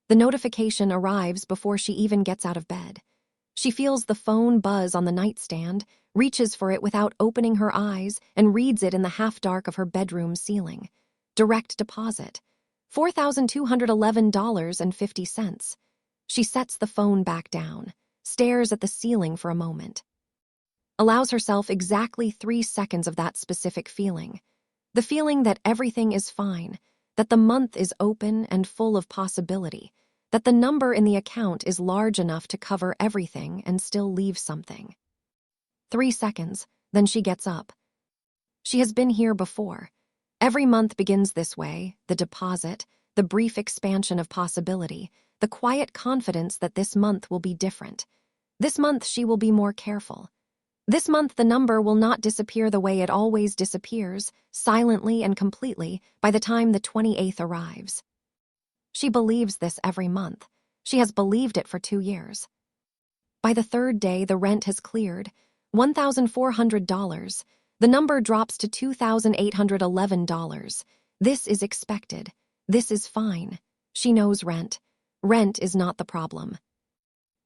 The notification arrives before she even gets out of bed. She feels the phone buzz on the nightstand, reaches for it without opening her eyes, and reads it in the half-dark of her bedroom ceiling. Direct deposit. $4,211.50. She sets the phone back down, stares at the ceiling for a moment. Allows herself exactly 3 seconds of that specific feeling. The feeling that everything is fine, that the month is open and full of possibility, that the number in the account is large enough to cover everything and still leave something. 3 seconds, then she gets up. She has been here before. Every month begins this way, the deposit, the brief expansion of possibility, the quiet confidence that this month will be different. This month she will be more careful. This month the number will not disappear the way it always disappears, silently and completely, by the time the 28th arrives. She believes this every month. She has believed it for 2 years. By the 3rd day, the rent has cleared. $1,400. The number drops to $2,811. This is expected. This is fine. She knows rent. Rent is not the problem.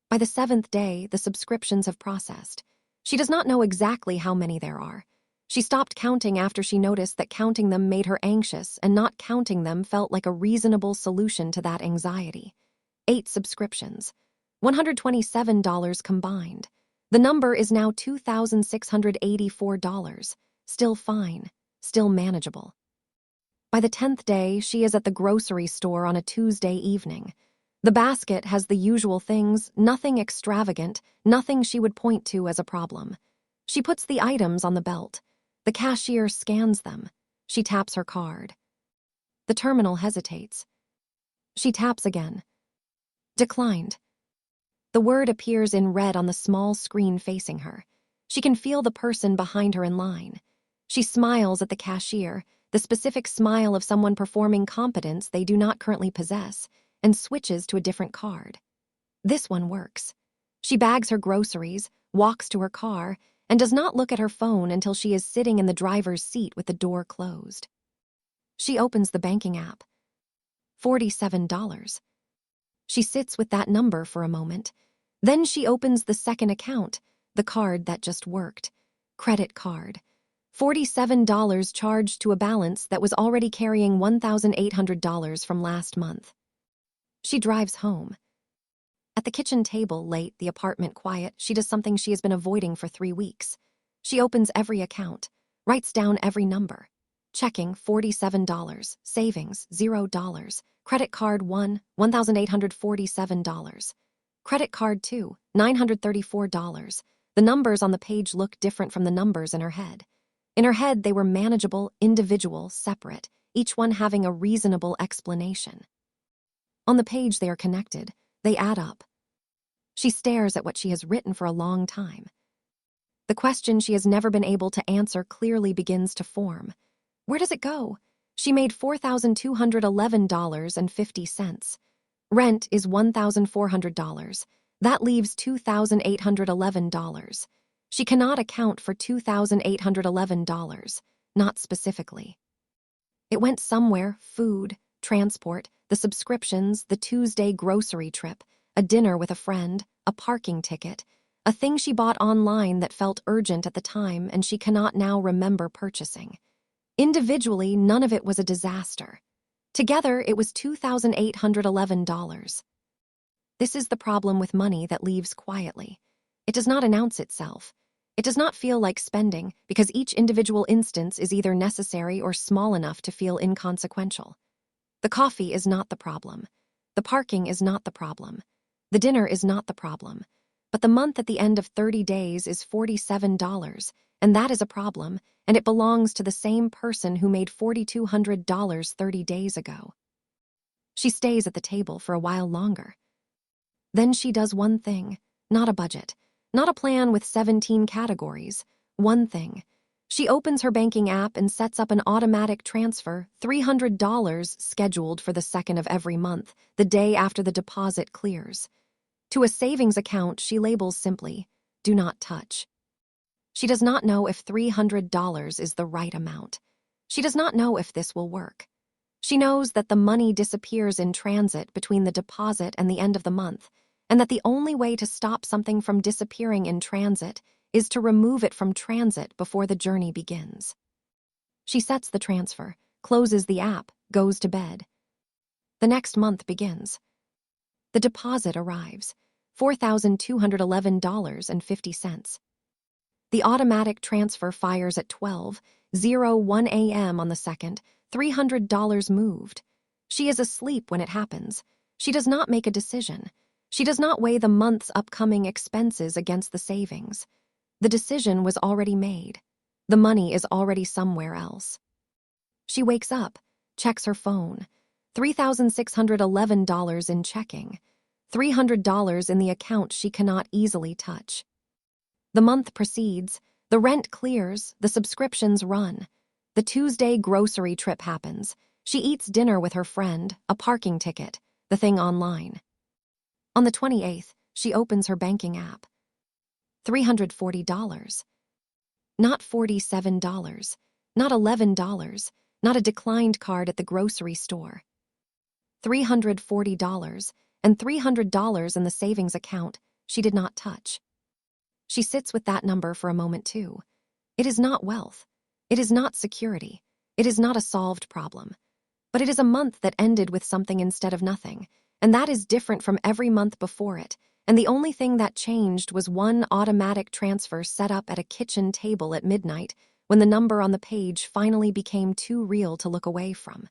By the 7th day, the subscriptions have processed. She does not know exactly how many there are. She stopped counting after she noticed that counting them made her anxious, and not counting them felt like a reasonable solution to that anxiety. 8 subscriptions. $127 combined. The number is now $2,684. Still fine. Still manageable. By the 10th day, she is at the grocery store on a Tuesday evening. The basket has the usual things, nothing extravagant, nothing she would point to as a problem. She puts the items on the belt. The cashier scans them. She taps her card. The terminal hesitates. She taps again. Declined. The word appears in red on the small screen facing her. She can feel the person behind her in line. She smiles at the cashier, the specific smile of someone performing competence they do not currently possess, and switches to a different card. This one works. She bags her groceries, walks to her car, and does not look at her phone until she is sitting in the driver's seat with the door closed. She opens the banking app. $47. She sits with that number for a moment. Then she opens the second account, the card that just worked. Credit card. $47 charged to a balance that was already carrying $1,800 from last month. She drives home. At the kitchen table, late, the apartment quiet, she does something she has been avoiding for 3 weeks. She opens every account, writes down every number. Checking, $47. Savings, $0. Credit card 1, $1,847. Credit card 2, $934. The numbers on the page look different from the numbers in her head. In her head, they were manageable, individual, separate, each one having a reasonable explanation. On the page, they are connected. They add up. She stares at what she has written for a long time. The question she has never been able to answer clearly begins to form. Where does it go? She made $4,211.50. Rent is $1,400. That leaves $2,811. She cannot account for $2,811, not specifically. It went somewhere: food, transport, the subscriptions, the Tuesday grocery trip, a dinner with a friend, a parking ticket, a thing she bought online that felt urgent at the time and she cannot now remember purchasing. Individually, none of it was a disaster. Together, it was $2,811. This is the problem with money that leaves quietly. It does not announce itself. It does not feel like spending because each individual instance is either necessary or small enough to feel inconsequential. The coffee is not the problem. The parking is not the problem. The dinner is not the problem. But the month at the end of 30 days is $47, and that is a problem, and it belongs to the same person who made $4,200 30 days ago. She stays at the table for a while longer. Then she does one thing, not a budget, not a plan with 17 categories, one thing. She opens her banking app and sets up an automatic transfer, $300 scheduled for the 2nd of every month, the day after the deposit clears. To a savings account she labels simply, "Do not touch." She does not know if $300 is the right amount. She does not know if this will work. She knows that the money disappears in transit between the deposit and the end of the month, and that the only way to stop something from disappearing in transit is to remove it from transit before the journey begins. She sets the transfer, closes the app, goes to bed. The next month begins. The deposit arrives, $4,211.50. The automatic transfer fires at 12:01 a.m. on the 2nd, $300 moved. She is asleep when it happens. She does not make a decision. She does not weigh the month's upcoming expenses against the savings. The decision was already made. The money is already somewhere else. She wakes up, checks her phone. $3,611 in checking. $300 in the account she cannot easily touch. The month proceeds, the rent clears, the subscriptions run. The Tuesday grocery trip happens. She eats dinner with her friend, a parking ticket, the thing online. On the 28th, she opens her banking app. $340. Not $47, not $11, not a declined card at the grocery store. $340 and $300 in the savings account she did not touch. She sits with that number for a moment too. It is not wealth. It is not security. It is not a solved problem. But it is a month that ended with something instead of nothing, and that is different from every month before it, and the only thing that changed was one automatic transfer set up at a kitchen table at midnight when the number on the page finally became too real to look away from.